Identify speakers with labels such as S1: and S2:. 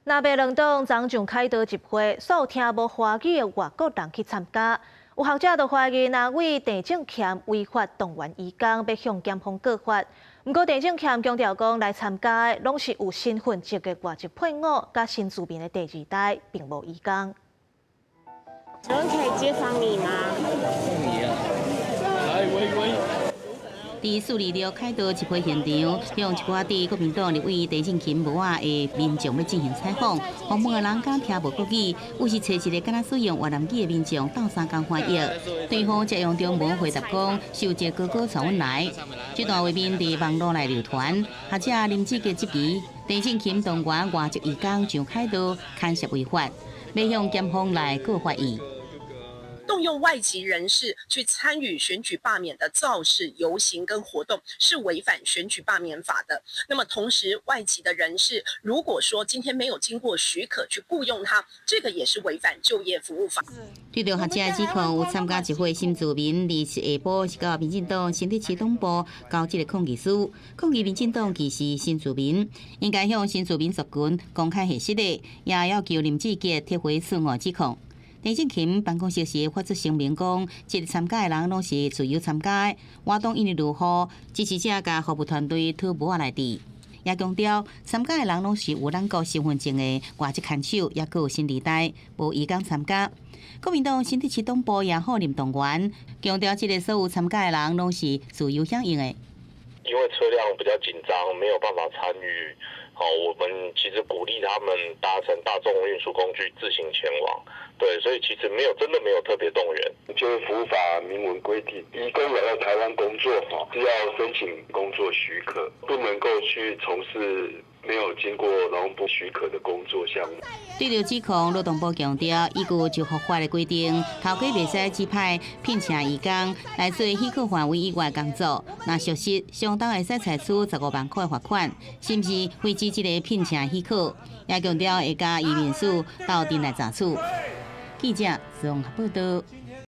S1: 南北两党昨上开刀集会，所有听无华语的外国人去参加。有学者就怀疑，那位郑正谦违法动员移工，要向检方告发。不过，郑正谦强调讲，来参加的拢是有身份证的外籍配偶，甲新住民的第二代，并无移工。
S2: 请问可以介绍你吗？
S3: 来，喂。
S4: 伫4日6开刀集会现场，向一寡伫国民党立委陈正钦无啊的民众要进行采访。访问的人敢听无国语，有时找一个敢若使用越南语的民众斗相共翻译，对方则用中文回答讲：受这哥哥传阮来。这段画面伫网络内流传，学者林志杰质疑陈正钦动员外籍移工上开刀，牵涉违法，要向检方来告发伊。
S5: 动用外籍人士去参与选举罢免的造势、游行跟活动是违反选举罢免法的。那么同时，外籍的人士如果说今天没有经过许可去雇佣他，这个也是违反就业服务法。
S4: 对着学者指控，有参加集会新住民27下晡是到民进党新竹市党部交这个抗议书，抗议民进党歧视新住民，应该向新住民族群公开核实的，也要求林志杰撤回此案指控。陈正钦办公室时发出声明讲，这个参加的人拢是自由参加的，活动因为如何，支持者甲服务团队吐无内底。也强调，参加的人拢是有咱国身份证的外籍看守，也有新二代，无移工参加。国民党新竹市党部也好林动员强调，这个所有参加的人拢是自由响应的。
S6: 因为车辆比较紧张，没有办法参与。我们其实鼓励他们搭乘大众运输工具自行前往。对，所以其实真的没有特别动员。
S7: 就业服务法明文规定，移工来到台湾工作，是要申请工作许可，不能够去从事没有经过劳动部许可的工作项目。
S4: 对着指控，劳动部强调，依据就合法的规定，头家袂使指派聘请移工来做许可范围以外工作。若属实，相当会使采取15万块罚款，甚至废止这个聘请许可。也强调会加移民署到店来查处。记者综合报道。